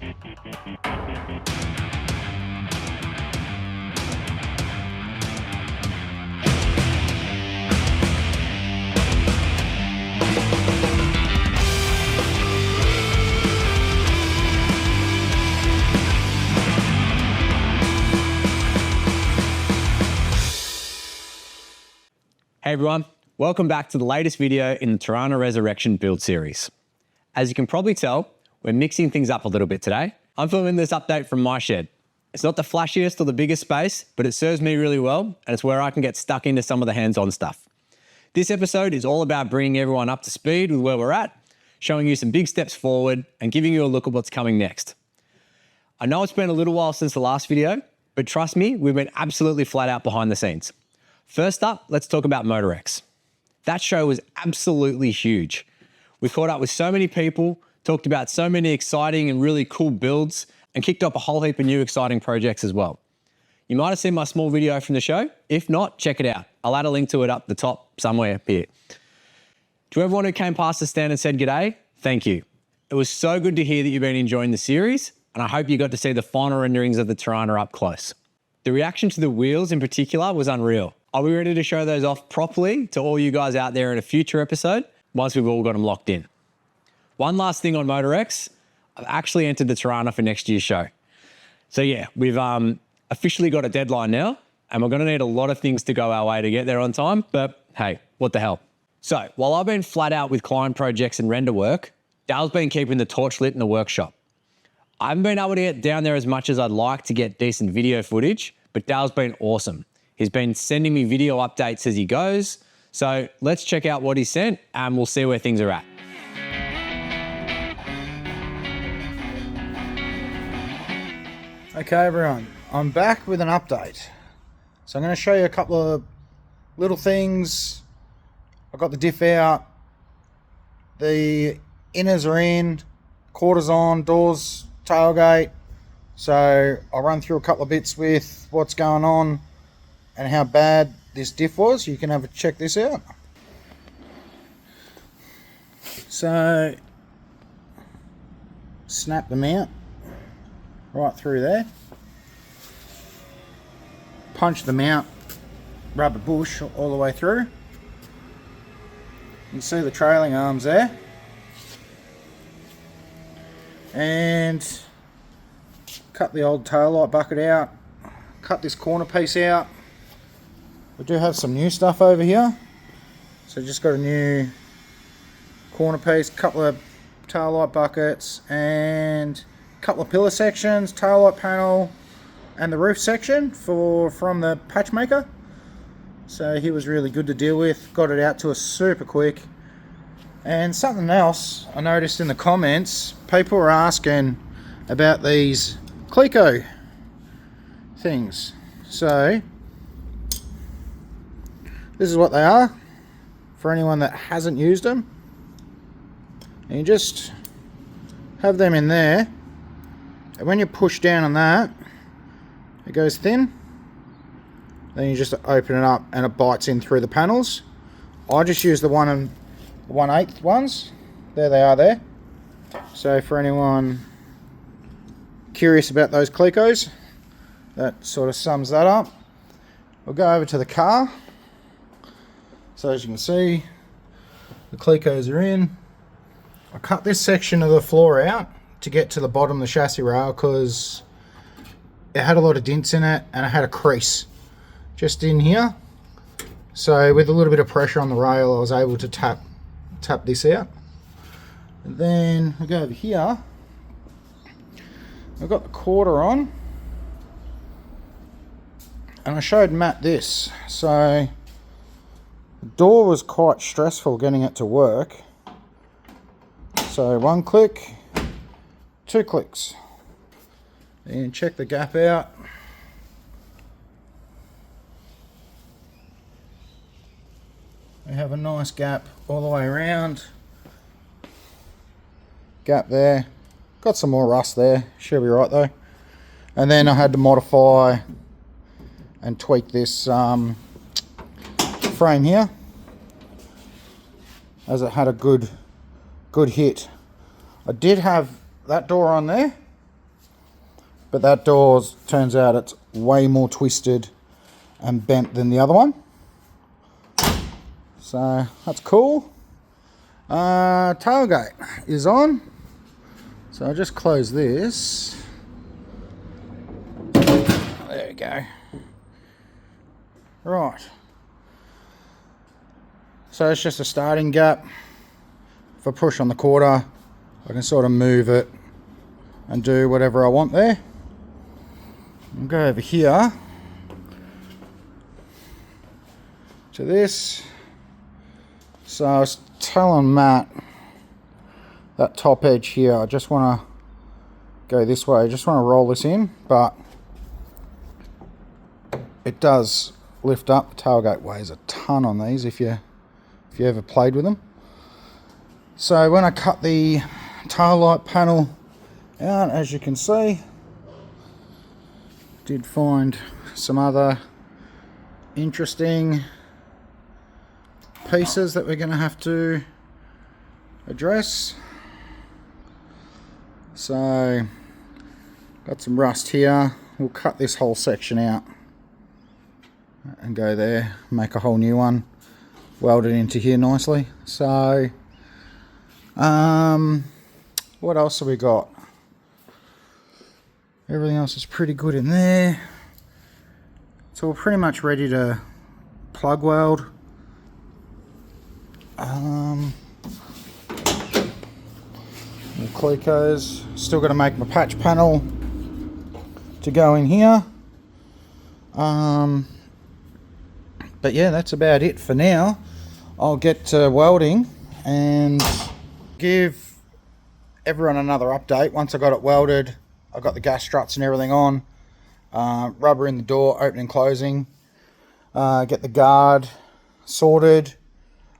Hey everyone, welcome back to the latest video in the Torana Resurrection Build Series. As you can probably tell, we're mixing things up a little bit today. I'm filming this update from my shed. It's not the flashiest or the biggest space, but it serves me really well, and it's where I can get stuck into some of the hands-on stuff. This episode is all about bringing everyone up to speed with where we're at, showing you some big steps forward, and giving you a look at what's coming next. I know it's been a little while since the last video, but trust me, we've been absolutely flat out behind the scenes. First up, let's talk about MotorEx. That show was absolutely huge. We caught up with so many people, talked about so many exciting and really cool builds, and kicked off a whole heap of new exciting projects as well. You might have seen my small video from the show. If not, check it out. I'll add a link to it up the top somewhere here. To everyone who came past the stand and said g'day, thank you. It was so good to hear that you've been enjoying the series, and I hope you got to see the final renderings of the Torana up close. The reaction to the wheels in particular was unreal. Are we ready to show those off properly to all you guys out there in a future episode once we've all got them locked in? One last thing on MotorEx, I've actually entered the Torana for next year's show. So yeah, we've officially got a deadline now, and we're gonna need a lot of things to go our way to get there on time, but hey, what the hell. So while I've been flat out with client projects and render work, Dale's been keeping the torch lit in the workshop. I haven't been able to get down there as much as I'd like to get decent video footage, but Dale's been awesome. He's been sending me video updates as he goes. So let's check out what he sent and we'll see where things are at. Okay everyone, I'm back with an update. So I'm going to show you a couple of little things. I've got the diff out, the inners are in, quarters on, doors, tailgate. So I'll run through a couple of bits with what's going on and how bad this diff was. You can have a check this out. So snap them out right through there, punch them out, rubber bush all the way through. You can see the trailing arms there, and cut the old taillight bucket out, cut this corner piece out. We do have some new stuff over here, so just got a new corner piece, couple of taillight buckets, and a couple of pillar sections, taillight panel, and the roof section from the patch maker. So he was really good to deal with, got it out to us super quick. And something else I noticed in the comments, people were asking about these Clico things. So this is what they are for anyone that hasn't used them. And you just have them in there, and when you push down on that, it goes thin. Then you just open it up and it bites in through the panels. I just use the 1/8 ones. There they are there. So for anyone curious about those Clicos, that sort of sums that up. We'll go over to the car. So as you can see, the Clicos are in. I cut this section of the floor out to get to the bottom of the chassis rail because it had a lot of dents in it and it had a crease just in here. So with a little bit of pressure on the rail, I was able to tap this out. And then we go over here. I've got the quarter on, and I showed Matt this. So the door was quite stressful getting it to work. So 1 click, 2 clicks. And check the gap out. We have a nice gap all the way around. Gap there. Got some more rust there. Should be right though. And then I had to modify and tweak this frame here, as it had a good hit. I did have that door on there, but that door turns out it's way more twisted and bent than the other one. So that's cool. Tailgate is on. So I'll just close this. There we go. Right. So it's just a starting gap. If I push on the quarter, I can sort of move it and do whatever I want there. I'll go over here to this. So I was telling Matt, that top edge here, I just want to go this way. I just want to roll this in, but it does lift up. The tailgate weighs a ton on these if you ever played with them. So when I cut the tail light panel out, as you can see, did find some other interesting pieces that we're going to have to address. So got some rust here. We'll cut this whole section out and go there, make a whole new one, weld it into here nicely. So what else have we got? Everything else is pretty good in there. So we're pretty much ready to plug weld. Clecos. Still got to make my patch panel to go in here. But yeah, that's about it for now. I'll get to welding and give everyone another update. Once I got it welded, I got the gas struts and everything on, rubber in the door, opening and closing, get the guard sorted.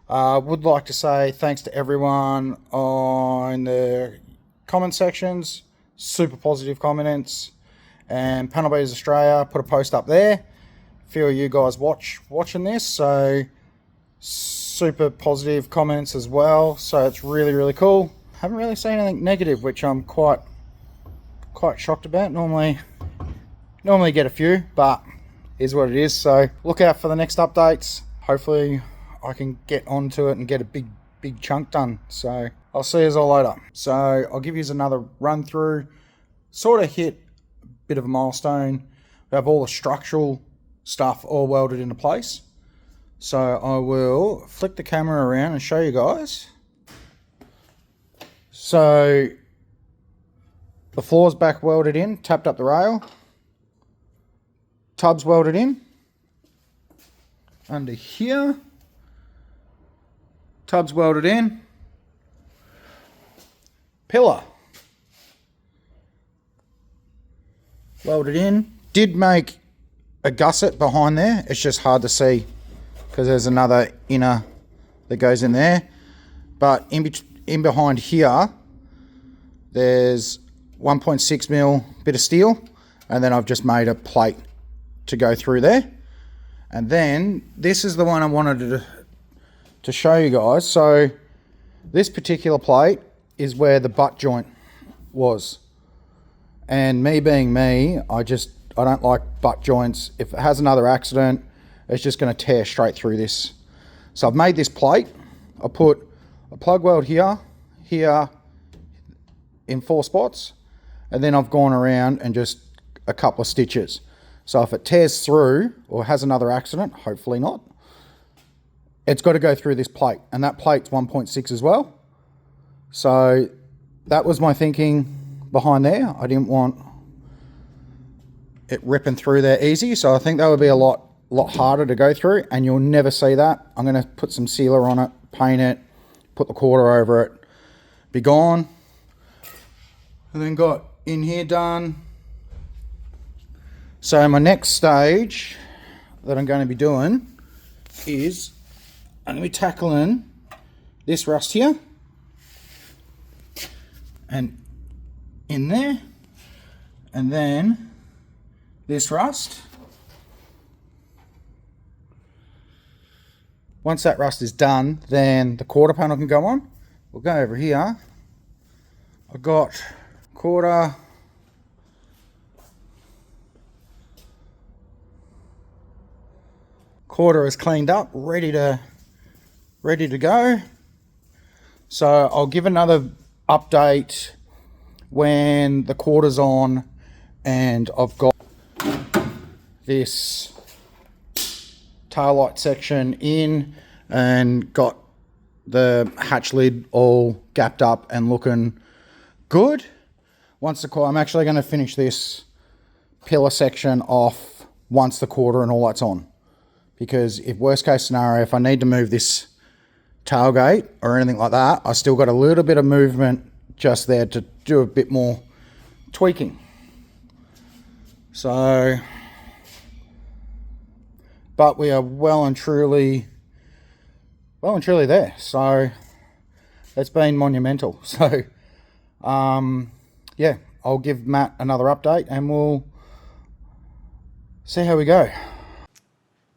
Would like to say thanks to everyone on the comment sections, super positive comments, and Panel Beaters Australia put a post up there. A few of you guys watching this, so super positive comments as well, so it's really cool. Haven't really seen anything negative, which I'm quite shocked about. Normally get a few, but is what it is. So look out for the next updates. Hopefully I can get onto it and get a big chunk done. So I'll see you all later. So I'll give you another run through. Sort of hit a bit of a milestone. We have all the structural stuff all welded into place. So I will flick the camera around and show you guys. So the floor's back welded in, tapped up the rail. Tub's welded in. Under here. Tub's welded in. Pillar welded in. Did make a gusset behind there. It's just hard to see because there's another inner that goes in there. But in behind here, there's 1.6 mil bit of steel, and then I've just made a plate to go through there. And then this is the one I wanted to show you guys. So this particular plate is where the butt joint was, and me being me, I don't like butt joints. If it has another accident, it's just going to tear straight through this. So I've made this plate. I put a plug weld here in 4 spots, and then I've gone around and just a couple of stitches. So if it tears through or has another accident, hopefully not, it's got to go through this plate, and that plate's 1.6 as well. So that was my thinking behind there. I didn't want it ripping through there easy, so I think that would be a lot harder to go through, and you'll never see that. I'm going to put some sealer on it, paint it, put the quarter over it, be gone. And then got in here done. So my next stage that I'm going to be doing is I'm going to be tackling this rust here and in there, and then this rust. Once that rust is done, then the quarter panel can go on. We'll go over here. I've got quarter quarter is cleaned up, ready to go. So I'll give another update when the quarter's on and I've got this taillight section in and got the hatch lid all gapped up and looking good. Once the quarter, I'm actually going to finish this pillar section off once the quarter and all that's on, because if worst case scenario, if I need to move this tailgate or anything like that, I still got a little bit of movement just there to do a bit more tweaking. So, but we are well and truly there. So it's been monumental. So yeah, I'll give Matt another update and we'll see how we go.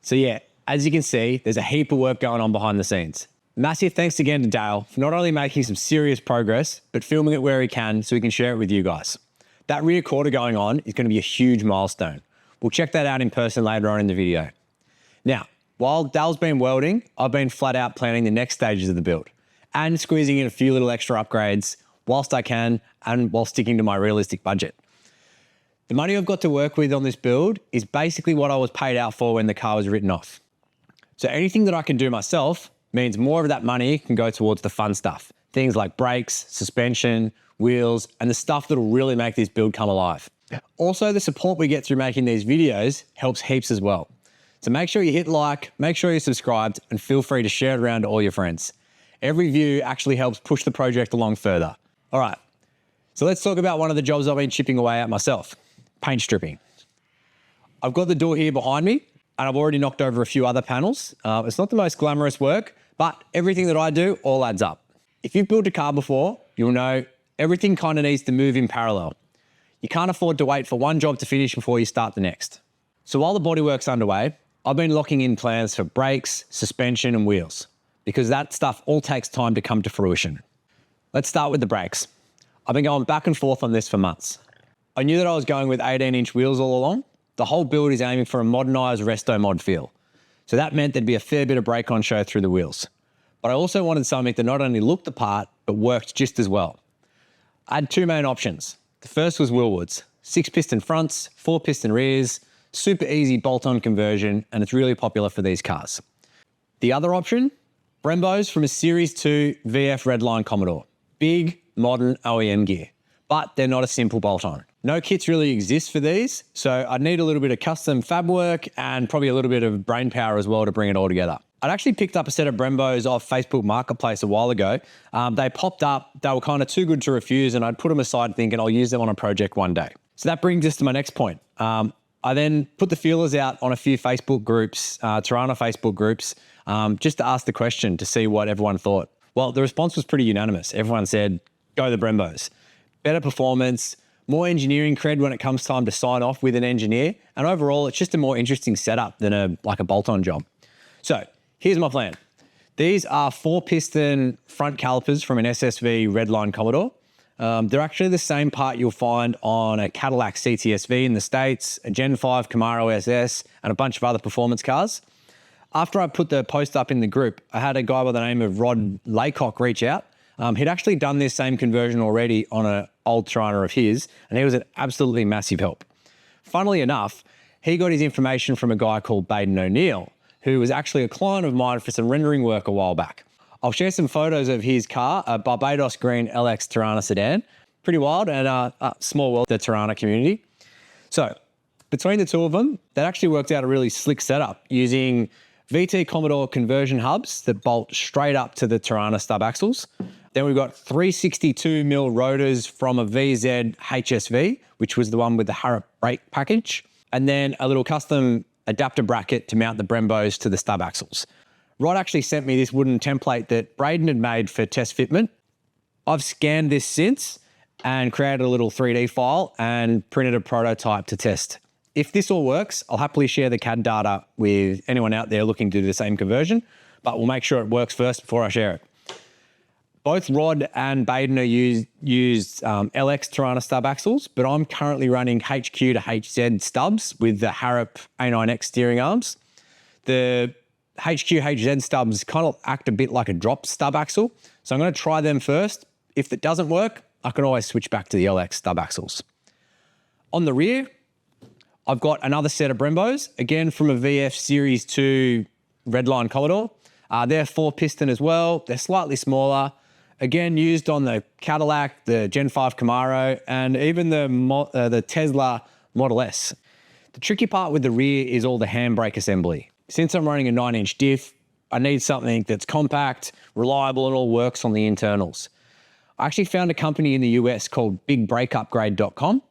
So yeah, as you can see, there's a heap of work going on behind the scenes. Massive thanks again to Dale for not only making some serious progress, but filming it where he can so he can share it with you guys. That rear quarter going on is going to be a huge milestone. We'll check that out in person later on in the video. Now, while Dale's been welding, I've been flat out planning the next stages of the build and squeezing in a few little extra upgrades whilst I can and while sticking to my realistic budget. The money I've got to work with on this build is basically what I was paid out for when the car was written off. So anything that I can do myself means more of that money can go towards the fun stuff. Things like brakes, suspension, wheels, and the stuff that'll really make this build come alive. Also, the support we get through making these videos helps heaps as well. So make sure you hit like, make sure you're subscribed, and feel free to share it around to all your friends. Every view actually helps push the project along further. All right, so let's talk about one of the jobs I've been chipping away at myself, paint stripping. I've got the door here behind me, and I've already knocked over a few other panels. It's not the most glamorous work, but everything that I do all adds up. If you've built a car before, you'll know everything kind of needs to move in parallel. You can't afford to wait for one job to finish before you start the next. So while the bodywork's underway, I've been locking in plans for brakes, suspension, and wheels, because that stuff all takes time to come to fruition. Let's start with the brakes. I've been going back and forth on this for months. I knew that I was going with 18-inch wheels all along. The whole build is aiming for a modernised resto mod feel. So that meant there'd be a fair bit of brake on show through the wheels. But I also wanted something that not only looked the part, but worked just as well. I had two main options. The first was Wilwoods, 6-piston fronts, 4-piston rears, super easy bolt-on conversion, and it's really popular for these cars. The other option, Brembos from a Series 2 VF Redline Commodore. Big, modern OEM gear, but they're not a simple bolt-on. No kits really exist for these, so I'd need a little bit of custom fab work and probably a little bit of brain power as well to bring it all together. I'd actually picked up a set of Brembos off Facebook Marketplace a while ago. They popped up, they were kind of too good to refuse, and I'd put them aside thinking I'll use them on a project one day. So that brings us to my next point. I then put the feelers out on a few Facebook groups, Torana Facebook groups, just to ask the question to see what everyone thought. Well, the response was pretty unanimous. Everyone said, go the Brembos. Better performance, more engineering cred when it comes time to sign off with an engineer, and overall, it's just a more interesting setup than a bolt-on job. So here's my plan. These are 4-piston front calipers from an SSV Redline Commodore. They're actually the same part you'll find on a Cadillac CTSV in the States, a Gen 5 Camaro SS, and a bunch of other performance cars. After I put the post up in the group, I had a guy by the name of Rod Laycock reach out. He'd actually done this same conversion already on an old Torana of his, and he was an absolutely massive help. Funnily enough, he got his information from a guy called Baden O'Neill, who was actually a client of mine for some rendering work a while back. I'll share some photos of his car, a Barbados Green LX Torana sedan. Pretty wild, and a small world, the Torana community. So between the two of them, that actually worked out a really slick setup using VT Commodore conversion hubs that bolt straight up to the Torana stub axles. Then we've got 362mm rotors from a VZ HSV, which was the one with the Harrop brake package, and then a little custom adapter bracket to mount the Brembos to the stub axles. Rod actually sent me this wooden template that Braden had made for test fitment. I've scanned this since and created a little 3D file and printed a prototype to test. If this all works, I'll happily share the CAD data with anyone out there looking to do the same conversion, but we'll make sure it works first before I share it. Both Rod and Baden are used LX Torana stub axles, but I'm currently running HQ to HZ stubs with the Harrop A9X steering arms. The HQ-HZ stubs kind of act a bit like a drop stub axle. So I'm going to try them first. If it doesn't work, I can always switch back to the LX stub axles. On the rear, I've got another set of Brembos, again from a VF Series 2 Redline Commodore. They're 4-piston as well. They're slightly smaller. Again, used on the Cadillac, the Gen 5 Camaro, and even the Tesla Model S. The tricky part with the rear is all the handbrake assembly. Since I'm running a 9-inch diff, I need something that's compact, reliable, and all works on the internals. I actually found a company in the US called bigbrakeupgrade.com.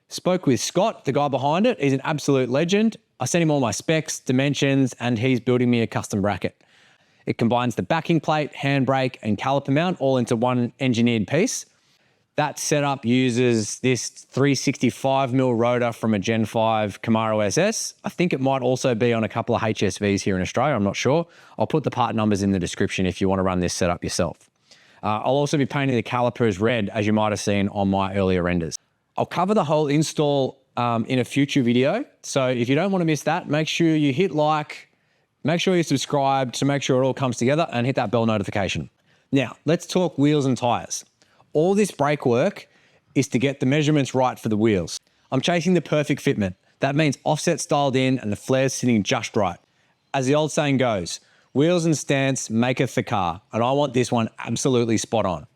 Spoke with Scott, the guy behind it. He's an absolute legend. I sent him all my specs, dimensions, and he's building me a custom bracket. It combines the backing plate, handbrake, and caliper mount all into one engineered piece. That setup uses this 365mm rotor from a Gen 5 Camaro SS. I think it might also be on a couple of HSVs here in Australia, I'm not sure. I'll put the part numbers in the description if you want to run this setup yourself. I'll also be painting the calipers red, as you might have seen on my earlier renders. I'll cover the whole install in a future video. So if you don't want to miss that, make sure you hit like, make sure you subscribe to make sure it all comes together, and hit that bell notification. Now, let's talk wheels and tires. All this brake work is to get the measurements right for the wheels. I'm chasing the perfect fitment. That means offset dialed in and the flares sitting just right. As the old saying goes, wheels and stance maketh the car, and I want this one absolutely spot on.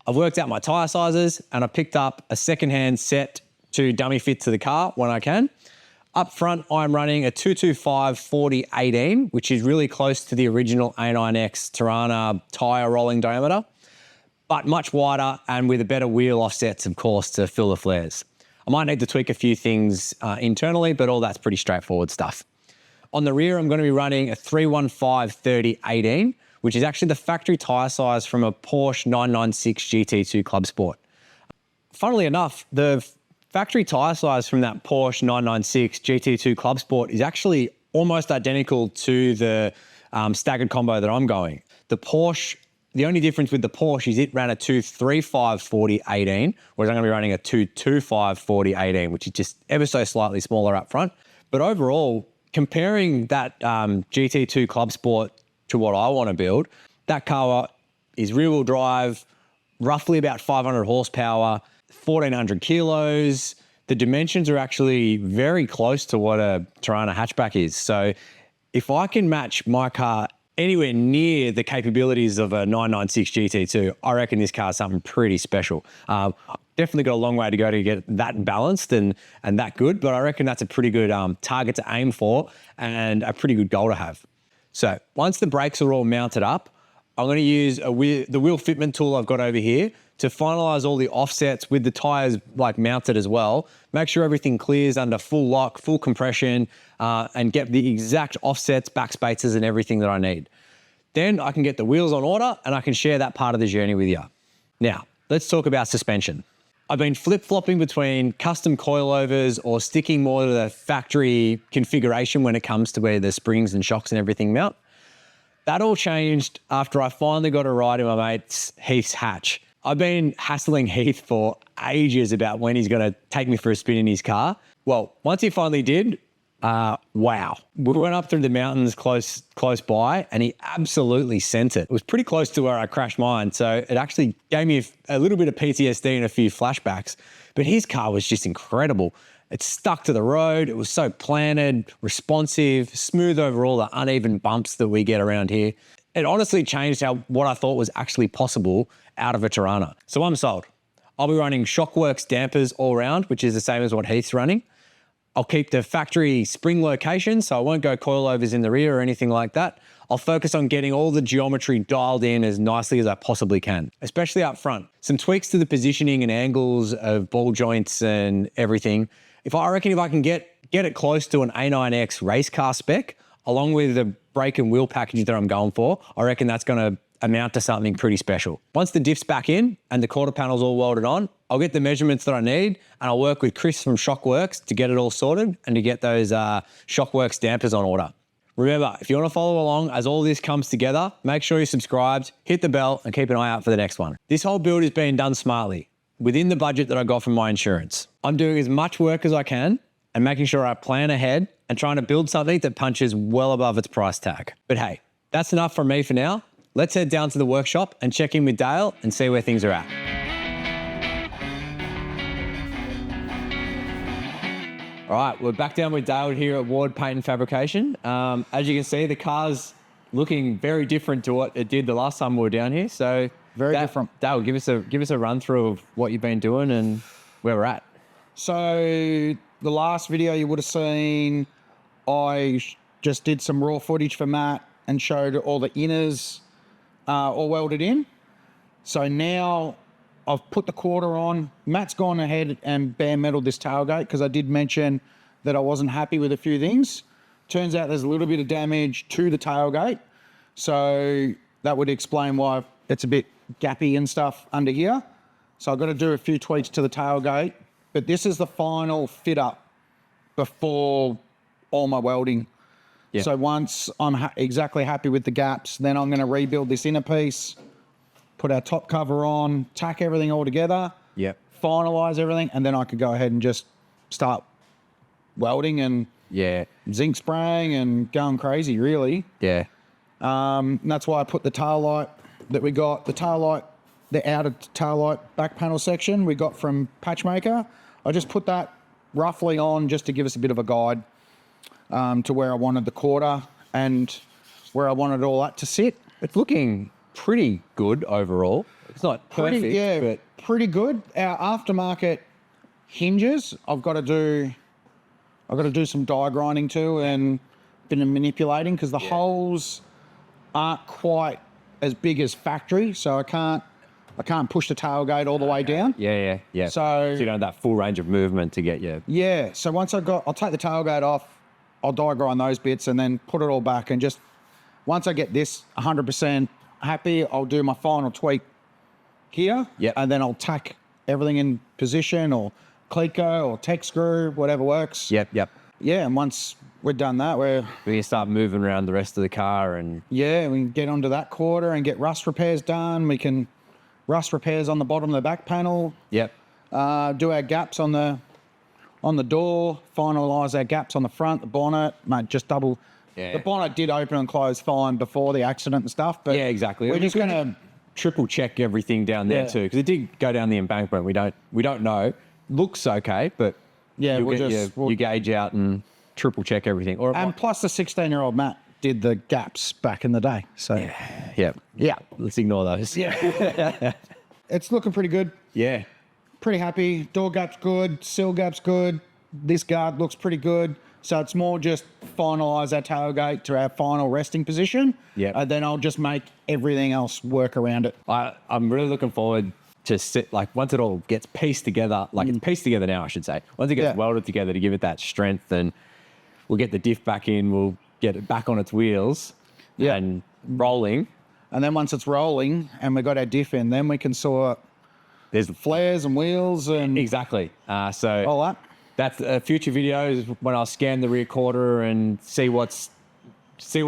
I've worked out my tire sizes and I picked up a secondhand set to dummy fit to the car when I can. Up front, I'm running a 225/40/18, which is really close to the original A9X Torana tyre rolling diameter, but much wider and with a better wheel offsets, of course, to fill the flares. I might need to tweak a few things internally, but all that's pretty straightforward stuff. On the rear, I'm going to be running a 315/30/18, which is actually the factory tyre size from a Porsche 996 GT2 Club Sport. Funnily enough, the factory tyre size from that Porsche 996 GT2 Club Sport is actually almost identical to the staggered combo that I'm going. The only difference with the Porsche is it ran a 235/40/18, whereas I'm going to be running a 225/40/18, which is just ever so slightly smaller up front. But overall, comparing that GT2 Club Sport to what I want to build, that car is rear-wheel drive, roughly about 500 horsepower, 1,400 kilos. The dimensions are actually very close to what a Torana hatchback is. So if I can match my car anywhere near the capabilities of a 996 GT2, I reckon this car is something pretty special. Definitely got a long way to go to get that balanced and that good, but I reckon that's a pretty good target to aim for and a pretty good goal to have. So once the brakes are all mounted up, I'm going to use the wheel fitment tool I've got over here to finalize all the offsets with the tires like mounted as well. Make sure everything clears under full lock, full compression, and get the exact offsets, backspaces, and everything that I need. Then I can get the wheels on order and I can share that part of the journey with you. Now, let's talk about suspension. I've been flip-flopping between custom coilovers or sticking more to the factory configuration when it comes to where the springs and shocks and everything mount. That all changed after I finally got a ride in my mate Heath's hatch. I've been hassling Heath for ages about when he's going to take me for a spin in his car. Well, once he finally did, wow. We went up through the mountains close by and he absolutely sent it. It was pretty close to where I crashed mine. So it actually gave me a little bit of PTSD and a few flashbacks, but his car was just incredible. It stuck to the road. It was so planted, responsive, smooth over all the uneven bumps that we get around here. It honestly changed what I thought was actually possible out of a Torana. So I'm sold. I'll be running Shockworks dampers all around, which is the same as what Heath's running. I'll keep the factory spring location, so I won't go coilovers in the rear or anything like that. I'll focus on getting all the geometry dialed in as nicely as I possibly can, especially up front. Some tweaks to the positioning and angles of ball joints and everything. I reckon if I can get it close to an A9X race car spec, along with the brake and wheel package that I'm going for, I reckon that's going to amount to something pretty special. Once the diff's back in and the quarter panel's all welded on, I'll get the measurements that I need and I'll work with Chris from Shockworks to get it all sorted and to get those Shockworks dampers on order. Remember, if you want to follow along as all this comes together, make sure you're subscribed, hit the bell and keep an eye out for the next one. This whole build is being done smartly, within the budget that I got from my insurance. I'm doing as much work as I can and making sure I plan ahead and trying to build something that punches well above its price tag. But hey, that's enough from me for now. Let's head down to the workshop and check in with Dale and see where things are at. All right, we're back down with Dale here at Ward Paint Fabrication. As you can see, the car's looking very different to what it did the last time we were down here. So Very different. Dale, give us a run through of what you've been doing and where we're at. So the last video you would have seen, I just did some raw footage for Matt and showed all the inners all welded in. So now I've put the quarter on. Matt's gone ahead and bare metaled this tailgate because I did mention that I wasn't happy with a few things. Turns out there's a little bit of damage to the tailgate. So that would explain why it's a bit gappy and stuff under here. So I've got to do a few tweaks to the tailgate, but this is the final fit up before all my welding. Yeah. So once I'm exactly happy with the gaps, then I'm going to rebuild this inner piece, put our top cover on, tack everything all together, Yep. finalize everything, and then I could go ahead and just start welding and zinc spraying and going crazy, really. Yeah. And that's why I put the tail light that we got, the outer tail light back panel section we got from Patchmaker. I just put that roughly on just to give us a bit of a guide to where I wanted the quarter and where I wanted all that to sit. It's looking pretty good overall. It's not perfect, but pretty good. Our aftermarket hinges, I've got to do some die grinding too and bit of manipulating because the holes aren't quite as big as factory, so I can't push the tailgate all the way down. Yeah. So you don't have that full range of movement to get you. Yeah. So once I'll take the tailgate off, I'll die grind those bits and then put it all back, and just once I get this 100% happy, I'll do my final tweak here. Yeah. And then I'll tack everything in position, or Cleco or tech screw, whatever works. Yep. Yeah. And once we're done that, we can start moving around the rest of the car, and we can get onto that quarter and get rust repairs done. We can rust repairs on the bottom of the back panel. Yep. Do our gaps on the door, finalise our gaps on the front, the bonnet, mate, just double. Yeah. The bonnet did open and close fine before the accident and stuff, but exactly. We're just going to triple check everything down there too, because it did go down the embankment. We don't know. Looks okay, but you gauge out and triple check everything. And plus the 16-year-old Matt did the gaps back in the day. So yeah. Let's ignore those. Yeah. It's looking pretty good. Yeah. Pretty happy. Door gap's good. Sill gap's good. This guard looks pretty good. So it's more just finalise our tailgate to our final resting position. Yeah. And then I'll just make everything else work around it. I'm really looking forward to once it all gets pieced together, it's pieced together now, I should say. Once it gets welded together to give it that strength, and we'll get the diff back in, we'll get it back on its wheels and rolling. And then once it's rolling and we got our diff in, then we can sort there's flares and wheels and exactly. So all that. That's a future video is when I'll scan the rear quarter and see what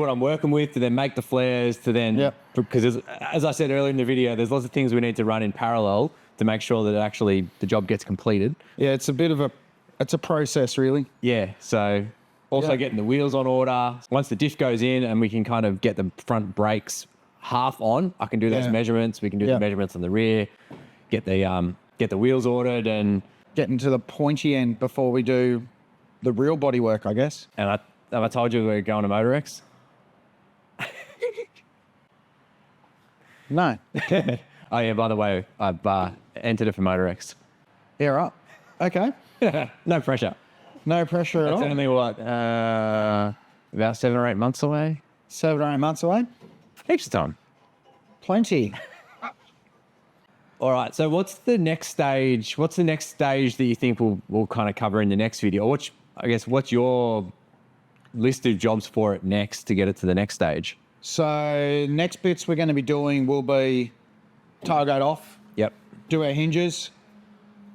I'm working with, to then make the flares, to then because as I said earlier in the video, there's lots of things we need to run in parallel to make sure that actually the job gets completed. Yeah, it's a process really. Yeah. So also getting the wheels on order. Once the diff goes in and we can kind of get the front brakes half on, I can do those measurements. We can do the measurements on the rear, get the wheels ordered, and getting to the pointy end before we do the real body work, I guess. And have I told you we're going to MotorEx? No. Oh yeah, by the way, I've entered it for MotorEx. Yeah, right. Okay. No pressure. No pressure at all. It's only what, about 7 or 8 months away? 7 or 8 months away? Heaps of time. Plenty. All right, so what's the next stage? What's the next stage that you think we'll kind of cover in the next video? Or what's your list of jobs for it next to get it to the next stage? So next bits we're going to be doing will be tailgate off. Yep. Do our hinges,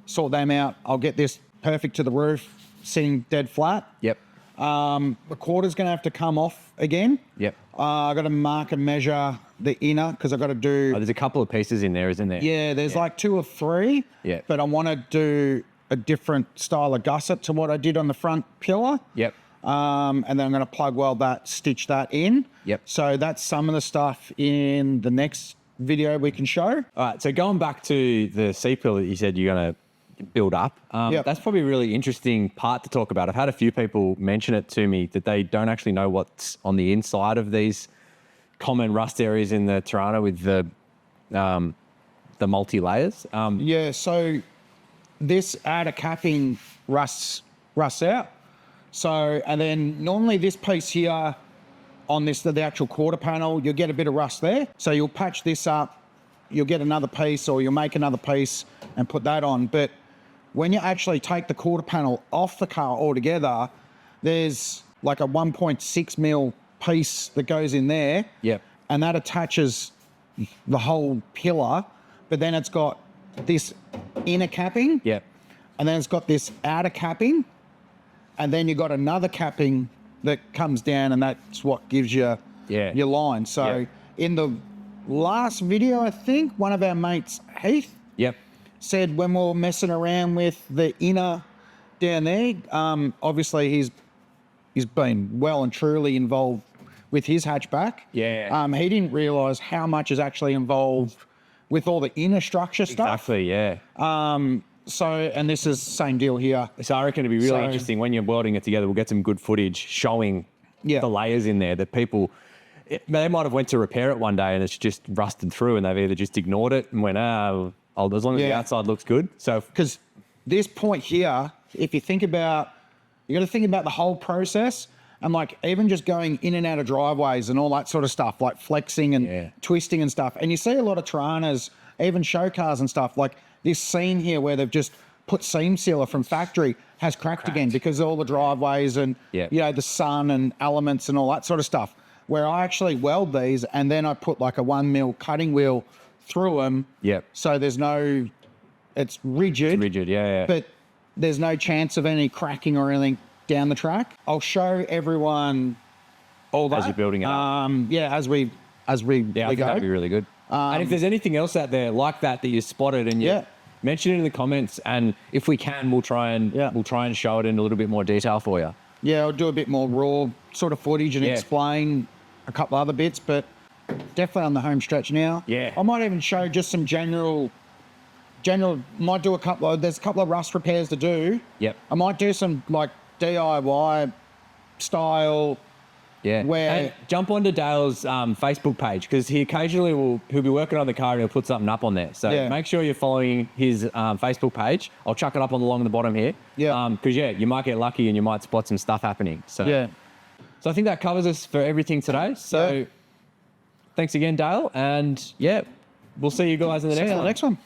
sort them out. I'll get this perfect to the roof, sitting dead flat. Yep. The quarter's going to have to come off again. Yep. I've got to mark and measure the inner because I've got to do... Oh, there's a couple of pieces in there, isn't there? Yeah, there's like 2 or 3. Yeah. But I want to do a different style of gusset to what I did on the front pillar. Yep. And then I'm going to plug weld that, stitch that in. Yep. So that's some of the stuff in the next video we can show. All right, so going back to the C-pillar that you said you're going to build up, Yep. that's probably a really interesting part to talk about. I've had a few people mention it to me that they don't actually know what's on the inside of these common rust areas in the Torana with the multi-layers. Yeah, so this outer capping rusts out. So, and then normally this piece here on this, the actual quarter panel, you'll get a bit of rust there. So you'll patch this up, you'll get another piece, or you'll make another piece and put that on. But when you actually take the quarter panel off the car altogether, there's like a 1.6 mil piece that goes in there. Yep. And that attaches the whole pillar, but then it's got this inner capping. Yep. And then it's got this outer capping. And then you got another capping that comes down, and that's what gives you your line. So in the last video, I think one of our mates, Heath, said when we were messing around with the inner down there, obviously he's been well and truly involved with his hatchback. Yeah. He didn't realise how much is actually involved with all the inner structure stuff. Exactly, yeah. So, and this is the same deal here. So I reckon it'd be really interesting when you're welding it together. We'll get some good footage showing the layers in there that people, they might have went to repair it one day and it's just rusted through, and they've either just ignored it and went, as long as the outside looks good. So, because this point here, if you think about, you got to think about the whole process, and like even just going in and out of driveways and all that sort of stuff, like flexing and twisting and stuff. And you see a lot of Toranas, even show cars and stuff, like this seam here where they've just put seam sealer from factory has cracked again because of all the driveways and you know, the sun and elements and all that sort of stuff. Where I actually weld these and then I put like a 1 mil cutting wheel through them. So there's no, it's rigid. It's rigid, yeah. But there's no chance of any cracking or anything down the track. I'll show everyone all that as you're building it up. As we I think go. that'd be really good. And if there's anything else out there like that you spotted, and you mention it in the comments, and if we can, we'll try and show it in a little bit more detail for you. Yeah, I'll do a bit more raw sort of footage and explain a couple other bits, but definitely on the home stretch now. I might even show just some general, might do there's a couple of rust repairs to do. I might do some like DIY style. And jump onto Dale's Facebook page, because he occasionally he'll be working on the car and he'll put something up on there. So make sure you're following his Facebook page. I'll chuck it up along the bottom here. Because you might get lucky and you might spot some stuff happening. So so I think that covers us for everything today. So thanks again, Dale, and we'll see you guys in the next one.